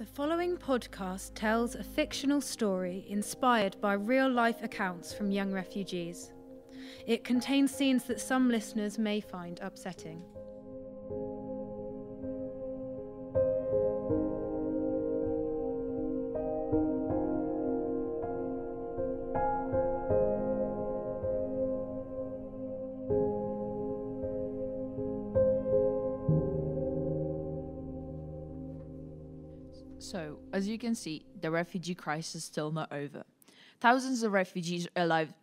The following podcast tells a fictional story inspired by real-life accounts from young refugees. It contains scenes that some listeners may find upsetting. So, as you can see, the refugee crisis is still not over. Thousands of refugees arrive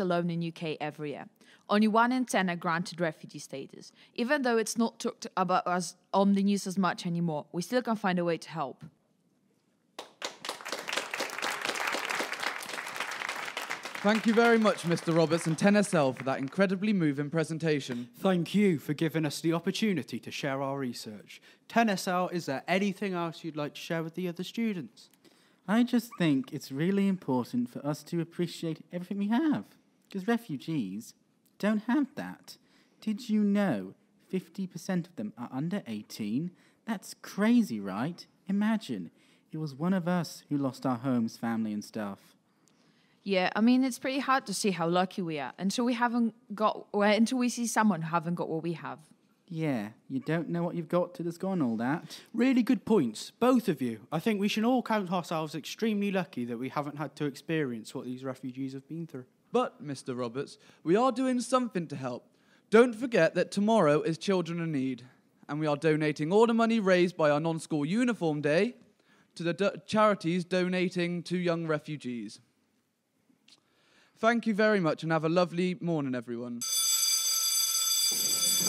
alone in UK every year. Only 1 in 10 are granted refugee status. Even though it's not talked about us on the news as much anymore, we still can find a way to help. Thank you very much, Mr. Roberts and 10SL, for that incredibly moving presentation. Thank you for giving us the opportunity to share our research. 10SL, is there anything else you'd like to share with the other students? I just think it's really important for us to appreciate everything we have, because refugees don't have that. Did you know 50% of them are under 18? That's crazy, right? Imagine, it was one of us who lost our homes, family and stuff. Yeah, I mean, it's pretty hard to see how lucky we are until we see someone who haven't got what we have. Yeah, you don't know what you've got till it's gone, all that. Really good points, both of you. I think we should all count ourselves extremely lucky that we haven't had to experience what these refugees have been through. But, Mr. Roberts, we are doing something to help. Don't forget that tomorrow is Children in Need, and we are donating all the money raised by our non-school uniform day to the charities donating to young refugees. Thank you very much and have a lovely morning, everyone.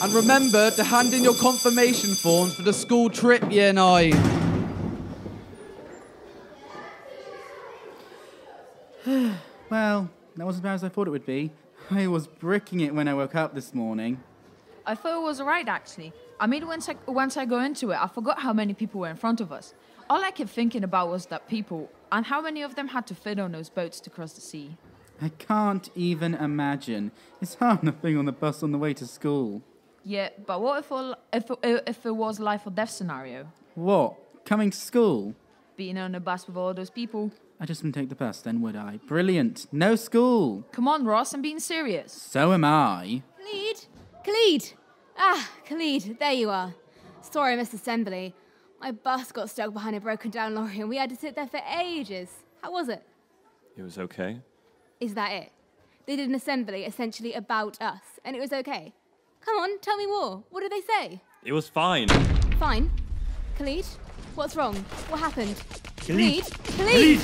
And remember to hand in your confirmation forms for the school trip, Year 9. Well, that wasn't as bad as I thought it would be. I was bricking it when I woke up this morning. I thought it was alright, actually. I mean, once I go into it, I forgot how many people were in front of us. All I kept thinking about was that people, and how many of them had to fit on those boats to cross the sea. I can't even imagine. It's hard enough being on the bus on the way to school. Yeah, but what if it was life or death scenario? What? Coming to school? Being on a bus with all those people? I just wouldn't take the bus then, would I? Brilliant. No school. Come on, Ross, I'm being serious. So am I. Khalid! Khalid, there you are. Sorry I missed assembly. My bus got stuck behind a broken down lorry and we had to sit there for ages. How was it? It was okay. Is that it? They did an assembly essentially about us, and it was okay. Come on, tell me more. What did they say? It was fine. Fine. Khalid, what's wrong? What happened? Khalid! Khalid!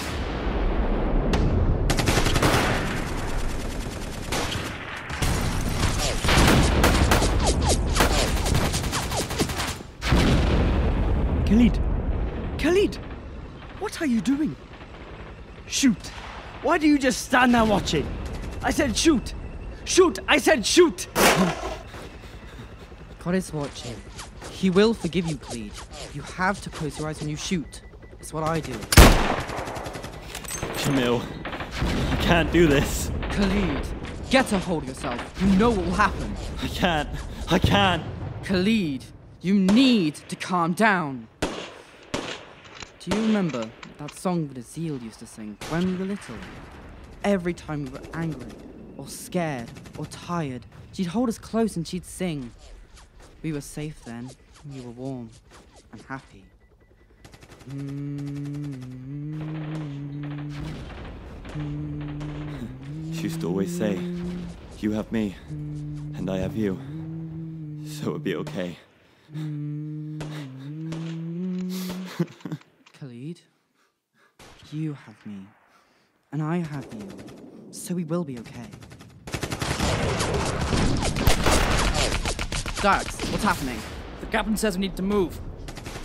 Khalid! Khalid! What are you doing? Shoot! Why do you just stand there watching? I said shoot! Shoot! I said shoot! God is watching. He will forgive you, Khalid. You have to close your eyes when you shoot. It's what I do. Jamil, I can't do this. Khalid, get a hold of yourself. You know what will happen. I can't. Khalid, you need to calm down. Do you remember that song that Azil used to sing when we were little? Every time we were angry, or scared, or tired, she'd hold us close and she'd sing. We were safe then, and we were warm and happy. She used to always say, you have me, and I have you, so it'll be okay. Khalid, you have me, and I have you, so we will be okay. Dax, what's happening? The captain says we need to move.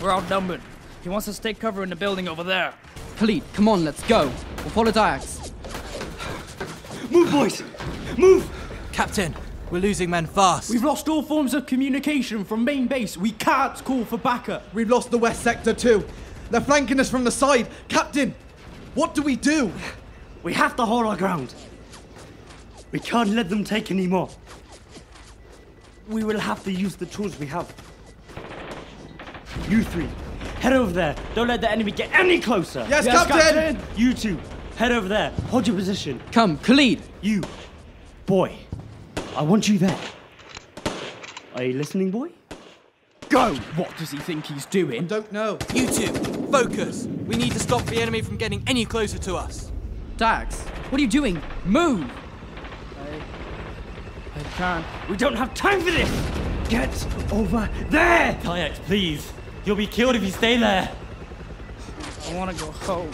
We're outnumbered. He wants us to take cover in the building over there. Khalid, come on, let's go. We'll follow Dax. Move, boys! Move! Captain, we're losing men fast. We've lost all forms of communication from main base. We can't call for backup. We've lost the west sector too. They're flanking us from the side. Captain, what do we do? We have to hold our ground. We can't let them take any more. We will have to use the tools we have. You three, head over there. Don't let the enemy get any closer. Yes, Captain! You two, head over there. Hold your position. Come, Khaalid. You, boy, I want you there. Are you listening, boy? Go! What does he think he's doing? Don't know. You two, focus. We need to stop the enemy from getting any closer to us. Dax, what are you doing? Move! I can't. We don't have time for this! Get over there! Dax, please. You'll be killed if you stay there. I want to go home.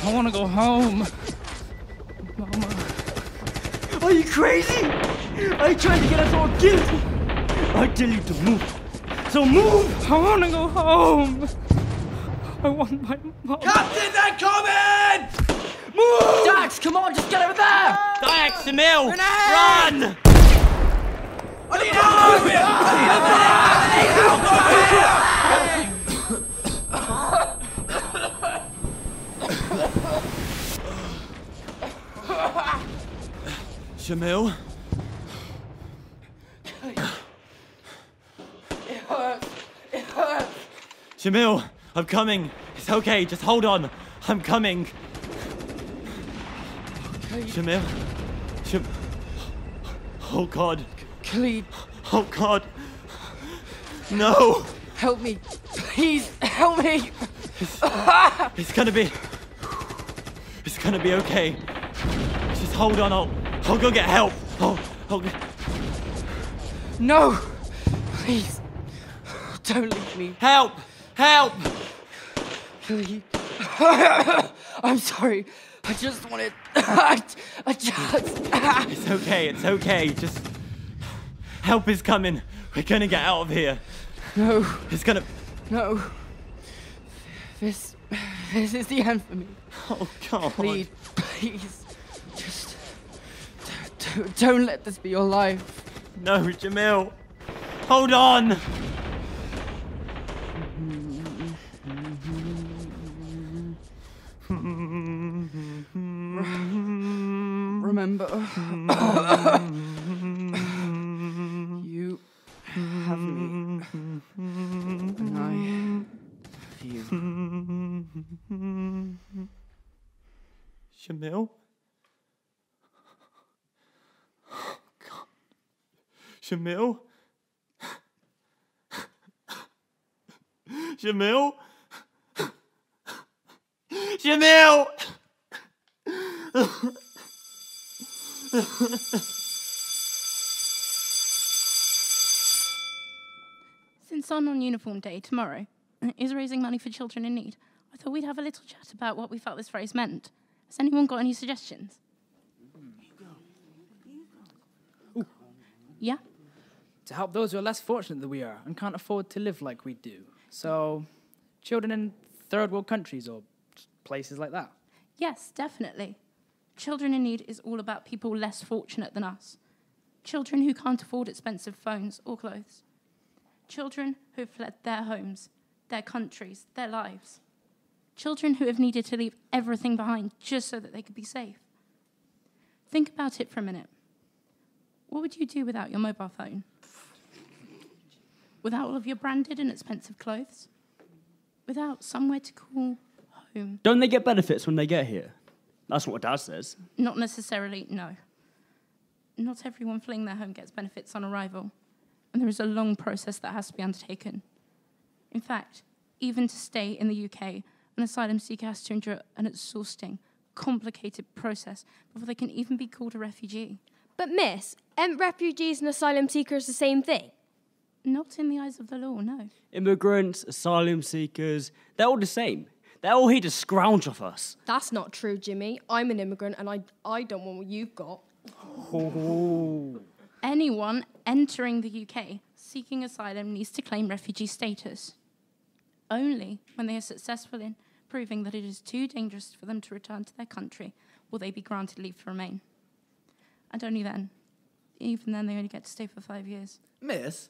I want to go home. Mama. Are you crazy? Are you trying to get us all guilty? I tell you to move. So move! I want to go home. I want my mom. Captain, they're coming! Move! Dax, come on, just get over there! Dax, Emil, run! I need help over here! I need help over here! Shamil? It hurts. It hurts. Shamil, I'm coming. It's okay, just hold on. I'm coming. Shamil? Oh God. Khaalid, Oh God. No. help me. Please, help me. It's gonna be okay. Just hold on. I'll go get help. I'll go. No. Please. Don't leave me. Help! Help! Khaalid. I'm sorry. I just wanted. I just. It's okay, it's okay. Just. Help is coming. We're gonna get out of here. No. It's gonna. No. This is the end for me. Oh, God. Khaalid, please. Just. Don't let this be your life. No, Jamil. Hold on. Remember, you have me, and I have you. Shamil? Oh, God. Shamil? Shamil? Shamil! Since our non-uniform day tomorrow is raising money for children in need, I thought we'd have a little chat about what we felt this phrase meant. Has anyone got any suggestions? Yeah? To help those who are less fortunate than we are and can't afford to live like we do. So, children in third world countries or places like that. Yes, definitely. Children in need is all about people less fortunate than us. Children who can't afford expensive phones or clothes. Children who have fled their homes, their countries, their lives. Children who have needed to leave everything behind just so that they could be safe. Think about it for a minute. What would you do without your mobile phone? Without all of your branded and expensive clothes? Without somewhere to call home? Don't they get benefits when they get here? That's what Dad says. Not necessarily, no. Not everyone fleeing their home gets benefits on arrival, and there is a long process that has to be undertaken. In fact, even to stay in the UK, an asylum seeker has to endure an exhausting, complicated process before they can even be called a refugee. But miss, aren't refugees and asylum seekers the same thing? Not in the eyes of the law, no. Immigrants, asylum seekers, they're all the same. They're all here to scrounge off us. That's not true, Jimmy. I'm an immigrant and I don't want what you've got. Oh. Anyone entering the UK seeking asylum needs to claim refugee status. Only when they are successful in proving that it is too dangerous for them to return to their country will they be granted leave to remain. And only then. Even then, they only get to stay for 5 years. Miss,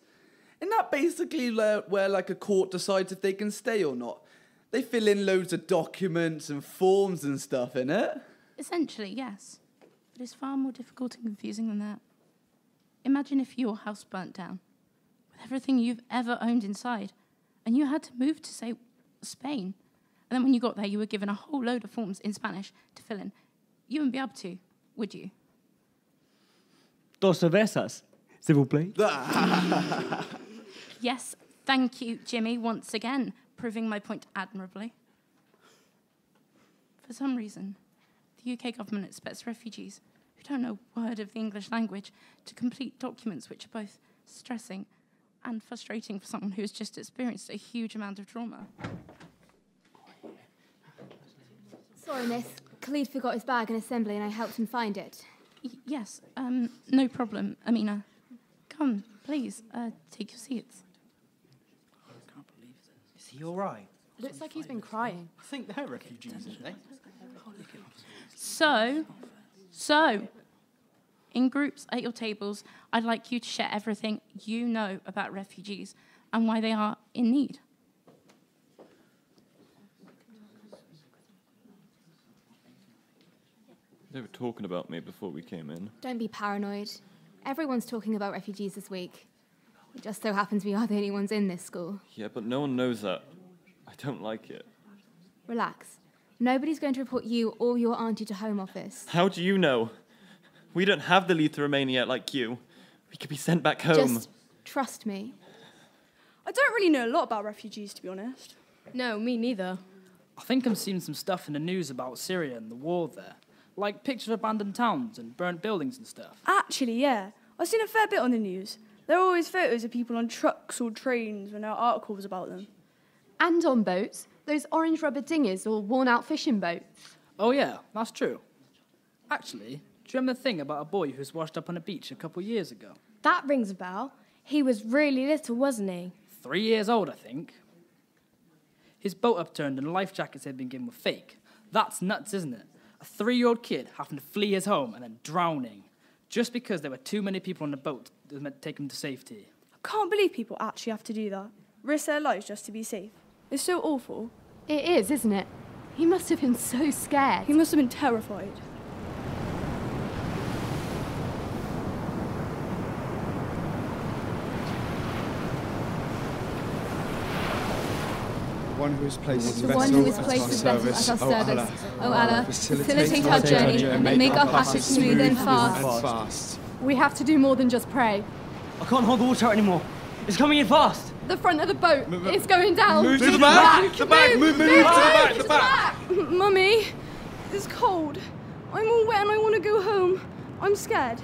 isn't that basically where like a court decides if they can stay or not? They fill in loads of documents and forms and stuff, innit? Essentially, yes. But it's far more difficult and confusing than that. Imagine if your house burnt down, with everything you've ever owned inside, and you had to move to, say, Spain. And then when you got there, you were given a whole load of forms in Spanish to fill in. You wouldn't be able to, would you? Dos cervezas, s'il vous plaît. Yes, thank you, Jimmy, once again, proving my point admirably. For some reason, the UK government expects refugees who don't know a word of the English language to complete documents which are both stressing and frustrating for someone who has just experienced a huge amount of trauma. Sorry, miss. Khalid forgot his bag in assembly and I helped him find it. Yes, no problem, Amina. Come, please, take your seats. Is he all right? Looks like he's been crying. I think they're refugees, aren't they? So, in groups at your tables, I'd like you to share everything you know about refugees and why they are in need. They were talking about me before we came in. Don't be paranoid. Everyone's talking about refugees this week. It just so happens we are the only ones in this school. Yeah, but no one knows that. I don't like it. Relax. Nobody's going to report you or your auntie to Home Office. How do you know? We don't have the leave to remain yet like you. We could be sent back home. Just trust me. I don't really know a lot about refugees, to be honest. No, me neither. I think I'm seeing some stuff in the news about Syria and the war there. Like pictures of abandoned towns and burnt buildings and stuff. Actually, yeah. I've seen a fair bit on the news. There are always photos of people on trucks or trains when there are articles about them. And on boats. Those orange rubber dinghies or worn-out fishing boats. Oh yeah, that's true. Actually, do you remember the thing about a boy who was washed up on a beach a couple of years ago? That rings a bell. He was really little, wasn't he? 3 years old, I think. His boat upturned and the life jackets he'd been given were fake. That's nuts, isn't it? A 3-year-old kid having to flee his home and then drowning. Just because there were too many people on the boat that was meant to take him to safety. I can't believe people actually have to do that. Risk their lives just to be safe. It's so awful. It is, isn't it? He must have been so scared. He must have been terrified. One who has placed The one who is placed his vessel at our service. O Allah, facilitate our journey and make our passage smooth and fast. We have to do more than just pray. I can't hold the water out anymore. It's coming in fast. The front of the boat is going down. Move to the back! The back! Move to the back! Mummy, it's cold. I'm all wet and I want to go home. I'm scared.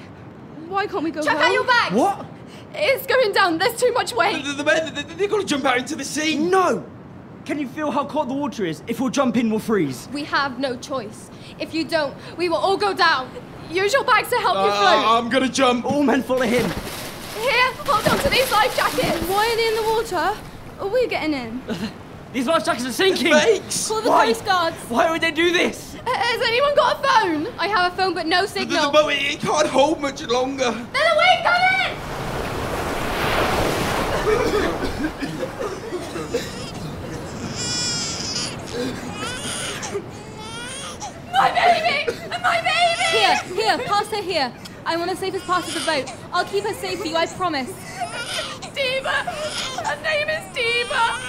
Why can't we go home? Check out your bags! What? It's going down. There's too much weight. The men, they're going to jump out into the sea. No! Can you feel how cold the water is? If we'll jump in, we'll freeze. We have no choice. If you don't, we will all go down. Use your bags to help you float. I'm going to jump. All men follow him. Here, hold on to these life jackets. Why are they in the water? Are we getting in? These life jackets are sinking. Fakes! Call the Coast Guards. Why would they do this? Has anyone got a phone? I have a phone but no signal. The boat, it can't hold much longer. There's a wave coming! My baby! My baby! Here, pass her here. I want the safest part of the boat. I'll keep her safe for you, I promise. Diva! Her name is Diva!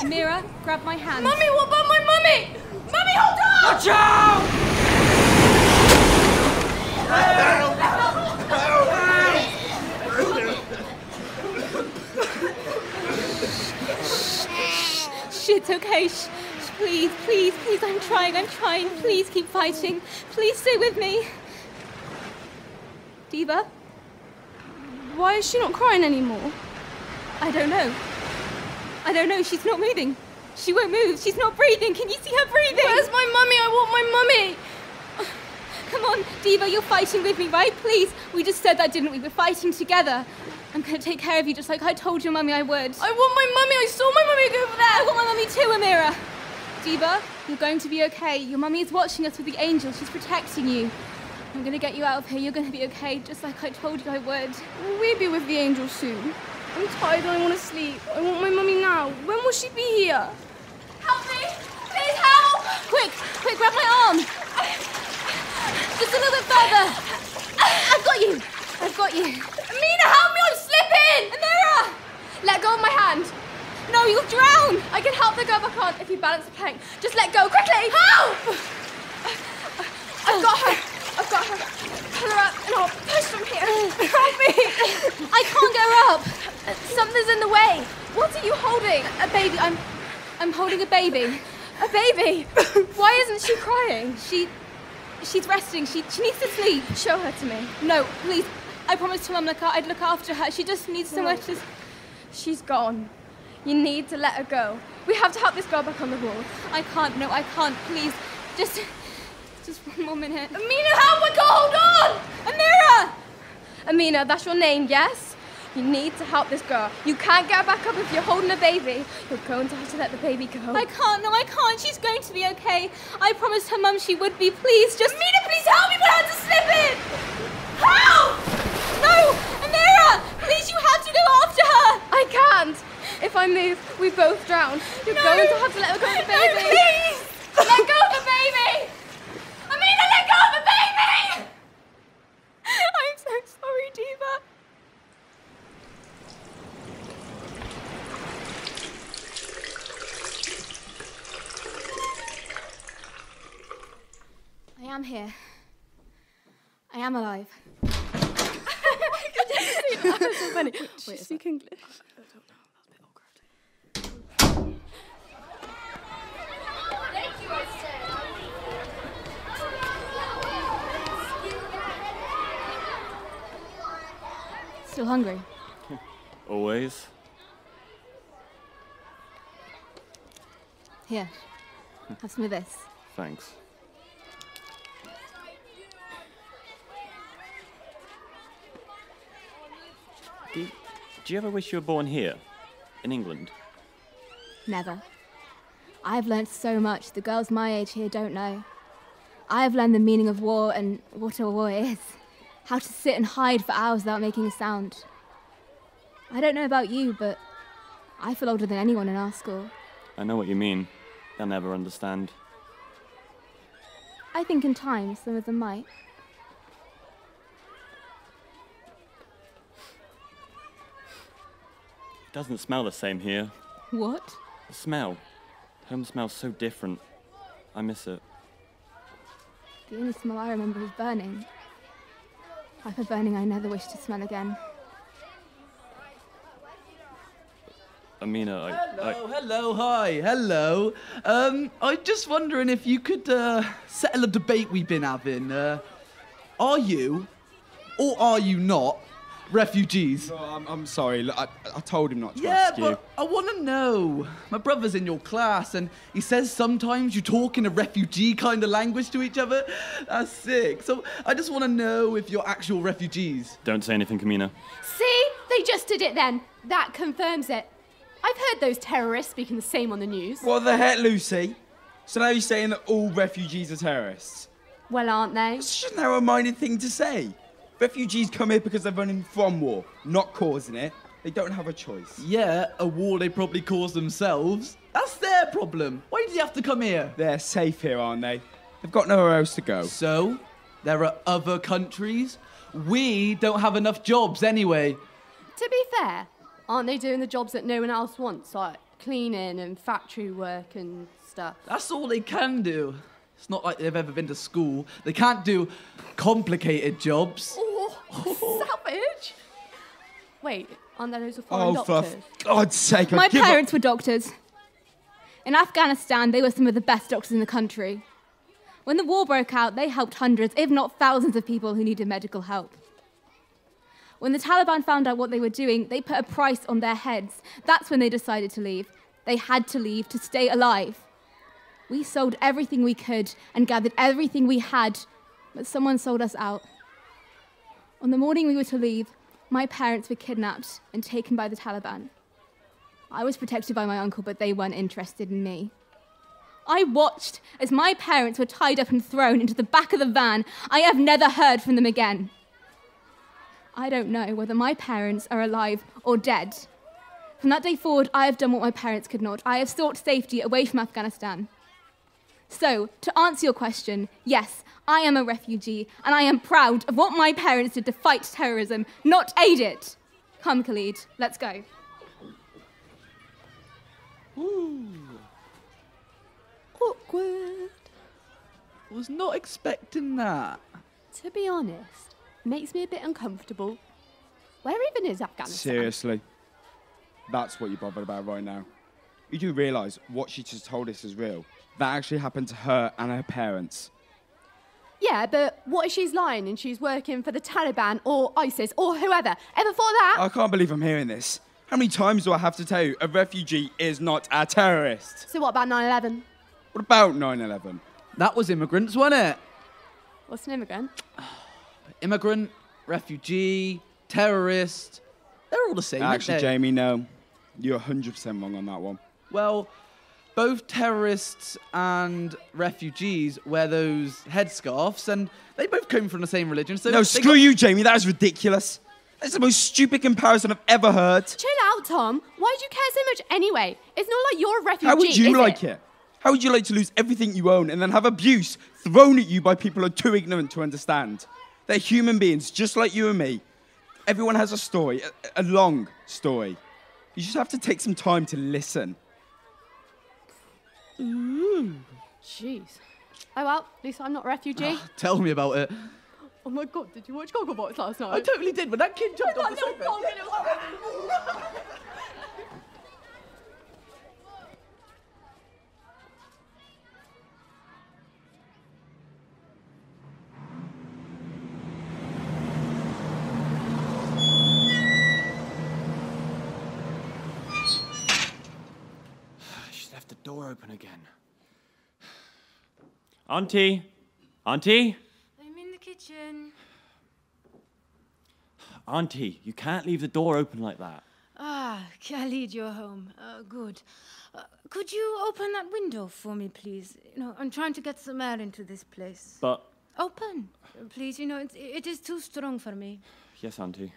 Mira, grab my hand. Mummy, what about my mummy? Mummy, hold on! Watch out! Shh, it's okay. Shh. Please, please, please, I'm trying. Please keep fighting. Please stay with me. Diva? Why is she not crying anymore? I don't know. She's not moving. She won't move. She's not breathing. Can you see her breathing? Where's my mummy? I want my mummy. Come on, Diva, you're fighting with me, right? Please. We just said that, didn't we? We're fighting together. I'm going to take care of you just like I told your mummy I would. I want my mummy. I saw my mummy go over there. I want my mummy too, Amira. Diva, you're going to be okay. Your mummy is watching us with the angel. She's protecting you. I'm going to get you out of here. You're going to be okay, just like I told you I would. Will we be with the angel soon? I'm tired and I want to sleep. I want my mummy now. When will she be here? Help me! Please help! Quick, grab my arm. Just a little bit further. I've got you. Amina, help me! I'm slipping! Amira! Let go of my hand. No, you'll drown! I can help the girl back on if you balance the plank. Just let go, quickly! Help! I've got her. Pull her up and I'll push from here. Help me! I can't get her up. Something's in the way. What are you holding? A baby. I'm holding a baby. A baby? Why isn't she crying? She's resting. She needs to sleep. Show her to me. No, please. I promised to Mum I'd look after her. She just needs somewhere to... She's gone. You need to let her go. We have to help this girl back on the wall. I can't. No, I can't. Please. Just 1 more minute. Amina, help her! Go, hold on! Amira! Amina, that's your name, yes? You need to help this girl. You can't get her back up if you're holding a baby. You're going to have to let the baby go. I can't. No, I can't. She's going to be okay. I promised her Mum she would be. Please, just... Amina, please help me! We'll have to slip in! Help! No! Amira! Please, you have to go after her! I can't. If I move, we both drown. You're going to have to let her go of the baby. No, please! Let go of the baby! Amina, let go of the baby! I'm so sorry, Diva. I am here. I am alive. Wait, do you speak English? Still hungry? Always. Here. Have some of this. Thanks. Do you ever wish you were born here, in England? Never. I've learnt so much the girls my age here don't know. I've learned the meaning of war and what a war is. How to sit and hide for hours without making a sound. I don't know about you, but I feel older than anyone in our school. I know what you mean. They'll never understand. I think in time some of them might. It doesn't smell the same here. What? The smell. Home smells so different. I miss it. The only smell I remember is burning. Type of burning I never wish to smell again. Amina, Hello. I'm just wondering if you could settle a debate we've been having. Are you, or are you not, refugees? No, I'm sorry. Look, I told him not to ask you. Yeah, but I want to know. My brother's in your class, and he says sometimes you talk in a refugee kind of language to each other. That's sick. So I just want to know if you're actual refugees. Don't say anything, Amina. See? They just did it then. That confirms it. I've heard those terrorists speaking the same on the news. What the heck, Lucy? So now you're saying that all refugees are terrorists? Well, aren't they? It's just a narrow-minded thing to say. Refugees come here because they're running from war, not causing it. They don't have a choice. Yeah, a war they probably caused themselves. That's their problem. Why did you have to come here? They're safe here, aren't they? They've got nowhere else to go. So, there are other countries. We don't have enough jobs anyway. To be fair, aren't they doing the jobs that no one else wants, like cleaning and factory work and stuff? That's all they can do. It's not like they've ever been to school. They can't do complicated jobs. Oh, savage! Wait, aren't there loads of foreign doctors? For God's sake, My parents were doctors. In Afghanistan, they were some of the best doctors in the country. When the war broke out, they helped hundreds, if not thousands of people who needed medical help. When the Taliban found out what they were doing, they put a price on their heads. That's when they decided to leave. They had to leave to stay alive. We sold everything we could and gathered everything we had, but someone sold us out. On the morning we were to leave, my parents were kidnapped and taken by the Taliban. I was protected by my uncle, but they weren't interested in me. I watched as my parents were tied up and thrown into the back of the van. I have never heard from them again. I don't know whether my parents are alive or dead. From that day forward, I have done what my parents could not. I have sought safety away from Afghanistan. So, to answer your question, yes, I am a refugee, and I am proud of what my parents did to fight terrorism, not aid it. Come, Khaalid, let's go. Ooh. Awkward. Was not expecting that. To be honest, makes me a bit uncomfortable. Where even is Afghanistan? Seriously. That's what you're bothered about right now. You do realise what she just told us is real. That actually happened to her and her parents. Yeah, but what if she's lying and she's working for the Taliban or ISIS or whoever? Ever thought that? I can't believe I'm hearing this. How many times do I have to tell you a refugee is not a terrorist? So what about 9/11? What about 9/11? That was immigrants, wasn't it? What's an immigrant? Immigrant, refugee, terrorist. They're all the same, Actually, aren't they? Jamie, no. You're 100% wrong on that one. Well, both terrorists and refugees wear those headscarves, and they both come from the same religion. So No, screw you, Jamie. That is ridiculous. That's the most stupid comparison I've ever heard. Chill out, Tom. Why do you care so much anyway? It's not like you're a refugee, How would you is like it? How would you like to lose everything you own and then have abuse thrown at you by people who are too ignorant to understand? They're human beings, just like you and me. Everyone has a story, a long story. You just have to take some time to listen. Jeez. Oh well, at least I'm not a refugee. Tell me about it. Oh my god, did you watch Gogglebox last night? I totally did, when that kid jumped off the sofa. She's left the door open again. Auntie? Auntie? I'm in the kitchen. Auntie, you can't leave the door open like that. Ah, Khaalid, you're home. Good. Could you open that window for me, please? You know, I'm trying to get some air into this place. But... Open, please. You know, it is too strong for me. Yes, Auntie.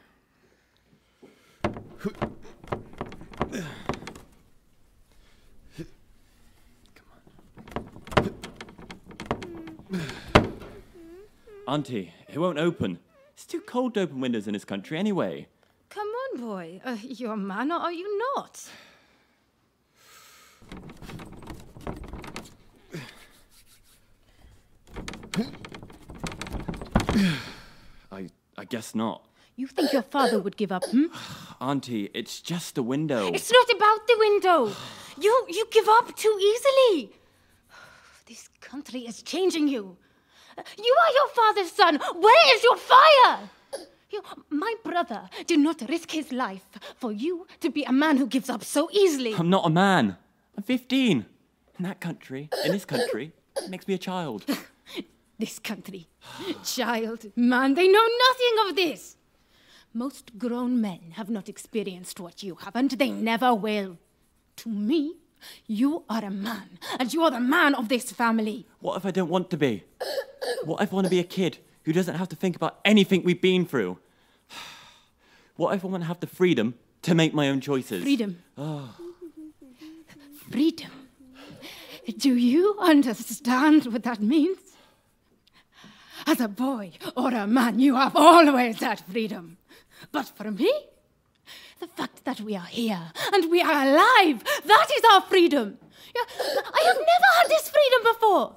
Auntie, it won't open. It's too cold to open windows in this country anyway. Come on, boy. You're a man, or are you not? I guess not. You think your father would give up, hmm? Auntie, it's just a window. It's not about the window. You give up too easily. This country is changing you. You are your father's son. Where is your fire? My brother did not risk his life for you to be a man who gives up so easily. I'm not a man. I'm 15. In that country, in this country, it makes me a child. This country, child, man, they know nothing of this. Most grown men have not experienced what you have, and they never will. To me, you are a man, and you are the man of this family. What if I don't want to be? What if I want to be a kid who doesn't have to think about anything we've been through? What if I want to have the freedom to make my own choices? Freedom. Oh. Freedom. Do you understand what that means? As a boy or a man, you have always had freedom. But for me, the fact that we are here and we are alive, that is our freedom. I have never had this freedom before.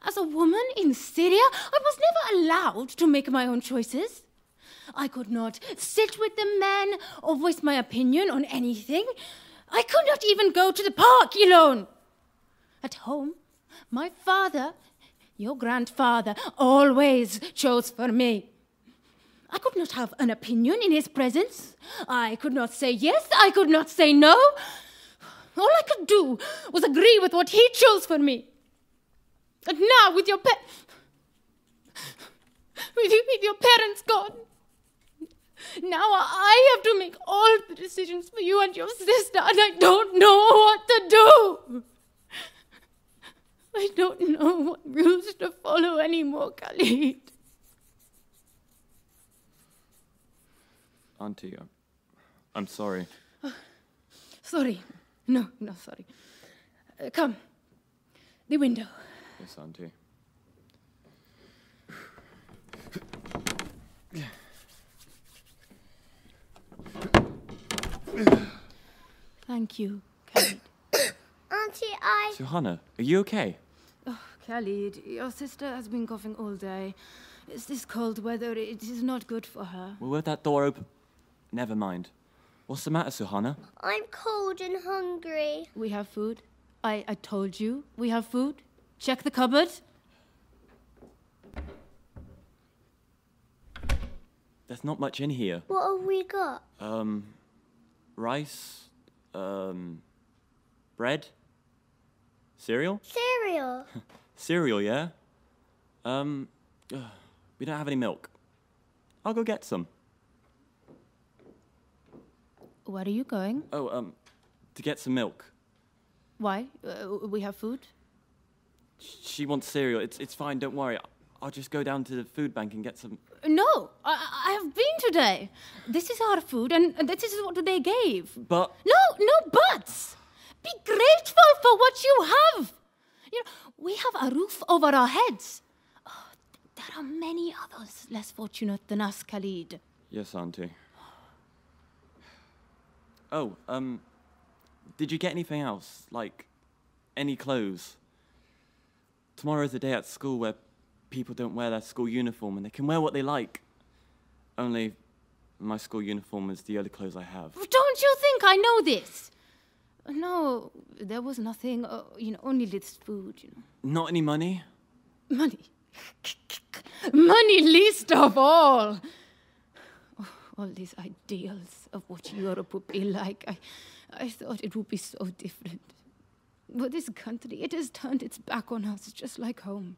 As a woman in Syria, I was never allowed to make my own choices. I could not sit with the men or voice my opinion on anything. I could not even go to the park alone. At home, my father, your grandfather, always chose for me. I could not have an opinion in his presence. I could not say yes, I could not say no. All I could do was agree with what he chose for me. And now, with your parents gone, now I have to make all the decisions for you and your sister, and I don't know what to do. I don't know what rules to follow anymore, Khaalid. Auntie, I'm sorry. Sorry. No, sorry. Come. The window. Yes, Auntie. Thank you, Khaalid. Suhana, are you okay? Oh, Khaalid, your sister has been coughing all day. It's this cold weather. It is not good for her. Well, with that door open... Never mind. What's the matter, Suhana? I'm cold and hungry. We have food. I told you we have food. Check the cupboard. There's not much in here. What have we got? Rice, bread, cereal? Cereal. Cereal, yeah? We don't have any milk. I'll go get some. Where are you going? Oh, to get some milk. Why? We have food. She wants cereal. It's fine, don't worry. I'll just go down to the food bank and get some... No, I have been today. This is our food, and this is what they gave. But... No buts. Be grateful for what you have. You know, we have a roof over our heads. Oh, there are many others less fortunate than us, Khaalid. Yes, Auntie. Oh, did you get anything else? Like, any clothes? Tomorrow's a day at school where people don't wear their school uniform and they can wear what they like. Only my school uniform is the only clothes I have. Don't you think I know this? No, there was nothing, only this food, Not any money? Money? Money least of all. Oh, all these ideals of what Europe would be like, I thought it would be so different. But this country, it has turned its back on us, just like home.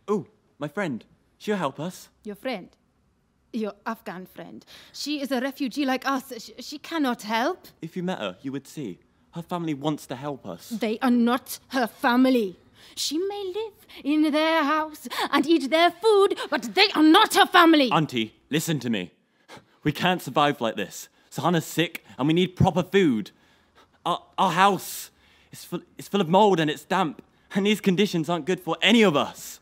Oh, my friend. She'll help us. Your friend? Your Afghan friend. She is a refugee like us. She cannot help. If you met her, you would see. Her family wants to help us. They are not her family. She may live in their house and eat their food, but they are not her family. Auntie, listen to me. We can't survive like this. Sahana's sick and we need proper food. Our house is full of mold and it's damp, and these conditions aren't good for any of us.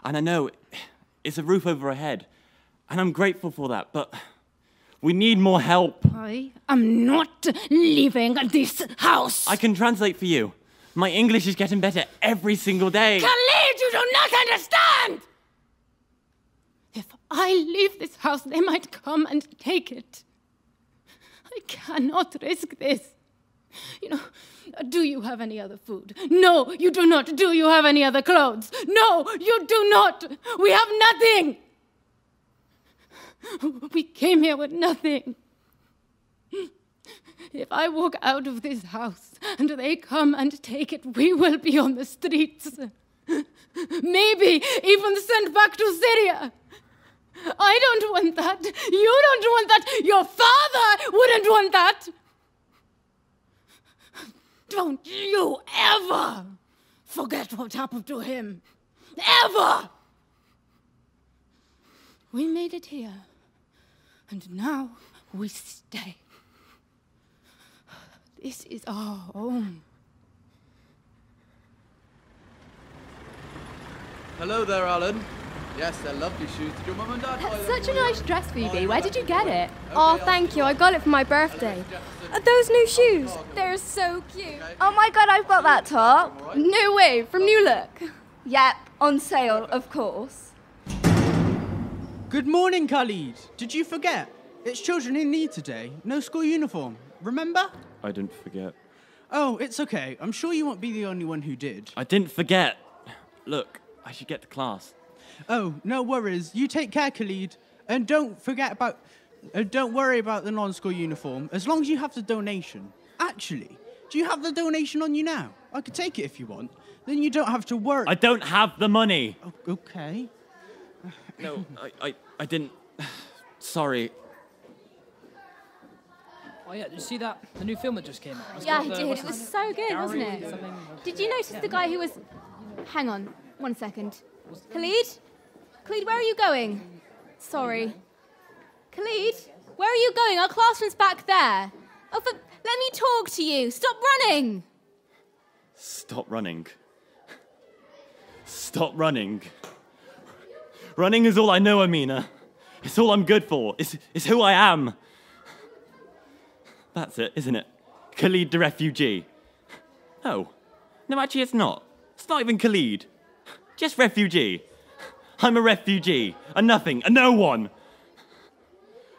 And I know it's a roof over our head, and I'm grateful for that, but we need more help. I am not leaving this house. I can translate for you. My English is getting better every single day. Khaalid, you do not understand! If I leave this house, they might come and take it. I cannot risk this. Do you have any other food? No, you do not. Do you have any other clothes? No, you do not. We have nothing. We came here with nothing. If I walk out of this house and they come and take it, we will be on the streets. Maybe even sent back to Syria. I don't want that. You don't want that. Your father wouldn't want that. Don't you ever forget what happened to him. Ever! We made it here, and now we stay. This is our home. Hello there, Alan. Yes, they're lovely shoes. Did your mum and dad buy them? Such a nice dress, Phoebe. Where did you get it? Oh, thank you. I got it for my birthday. Are those new shoes? They're so cute. Oh my god, I've got that top. No way, from New Look. Yep, on sale, of course. Good morning, Khaalid. Did you forget? It's Children in Need today. No school uniform. Remember? I didn't forget. Oh, it's okay. I'm sure you won't be the only one who did. I didn't forget. Look, I should get to class. Oh, no worries. You take care, Khaalid. And don't worry about the non-school uniform, as long as you have the donation. Actually, do you have the donation on you now? I could take it if you want. Then you don't have to worry. I don't have the money. Oh, okay. No, I didn't. Sorry. Oh yeah, did you see that? The new film that just came out. Yeah, I did. It was so good, wasn't it? Did you notice the guy who was... Hang on, 1 second. Khaalid? Khaalid, where are you going? Sorry. Khaalid, where are you going? Our classroom's back there. Oh, but let me talk to you. Stop running. Stop running. Stop running. Running is all I know, Amina. It's all I'm good for. It's who I am. That's it, isn't it? Khaalid the refugee. No, actually it's not. It's not even Khaalid. Just refugee. I'm a refugee, a nothing, a no one.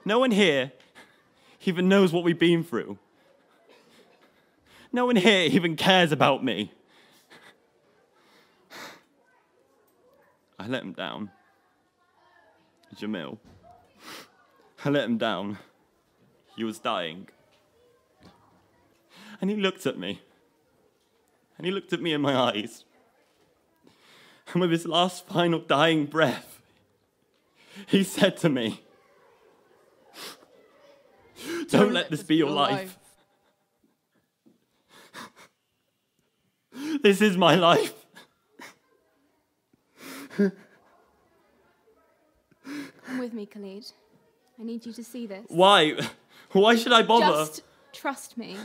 No one here even knows what we've been through. No one here even cares about me. I let him down. Jamil. I let him down. He was dying. And he looked at me. And he looked at me in my eyes. And with his last final dying breath, he said to me, "Don't let this be your life. This is my life." Come with me, Khaalid. I need you to see this. Why? Why should I bother? Just trust me.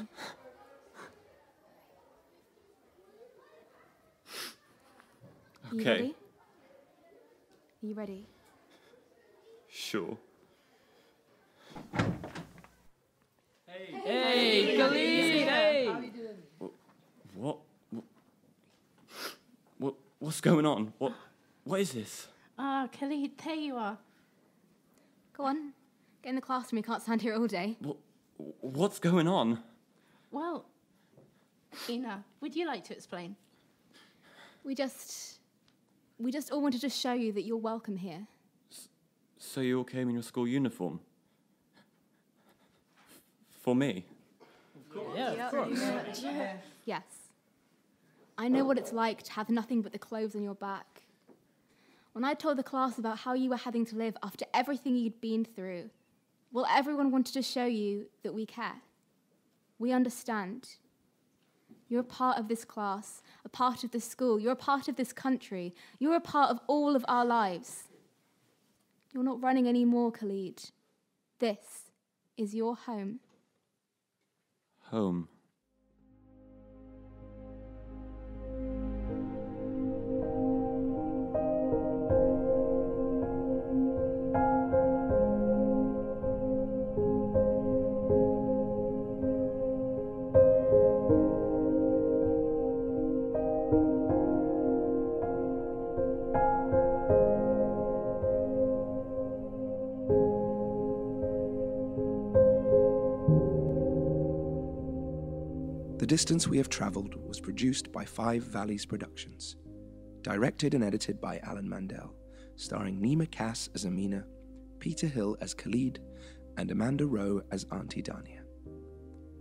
Okay. You ready? Are you ready? Sure. Hey, Khaalid! Hey! How you doing? What's going on? What is this? Ah, Khaalid, there you are. Go on. Get in the classroom. We can't stand here all day. What's going on? Well, Ina, would you like to explain? We just all wanted to show you that you're welcome here. So you all came in your school uniform? For me? Yeah, of course. Yes. I know what it's like to have nothing but the clothes on your back. When I told the class about how you were having to live after everything you'd been through, well, everyone wanted to show you that we care. We understand. You're a part of this class, a part of this school. You're a part of this country. You're a part of all of our lives. You're not running anymore, Khaalid. This is your home. Home. The Distance We Have Travelled was produced by Five Valleys Productions. Directed and edited by Alan Mandel, starring Nima Cass as Amina, Peter Hill as Khaalid, and Amanda Rowe as Auntie Dania.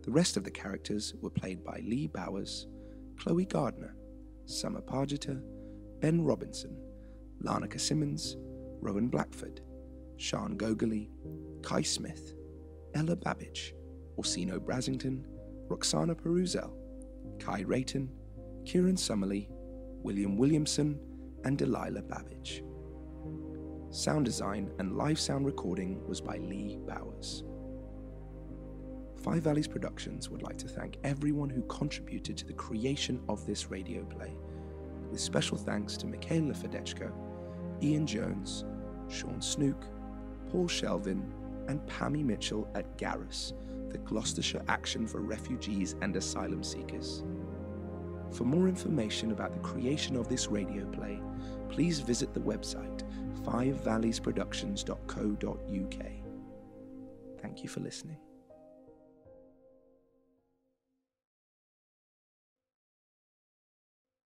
The rest of the characters were played by Lee Bowers, Chloe Gardner, Summer Pargeter, Ben Robinson, Larnaca Simmons, Rowan Blackford, Sean Gogerly, Kai Smith, Ella Babbage, Orsino Brasington, Roxana Peruzel, Kai Rayton, Kieran Summerly, William Williamson, and Delilah Babbage. Sound design and live sound recording was by Lee Bowers. Five Valleys Productions would like to thank everyone who contributed to the creation of this radio play, with special thanks to Michaela Fedechko, Ian Jones, Sean Snook, Paul Shelvin, and Pammy Mitchell at GARRUS, the Gloucestershire Action for Refugees and Asylum Seekers. For more information about the creation of this radio play, please visit the website fivevallesproductions.co.uk. Thank you for listening.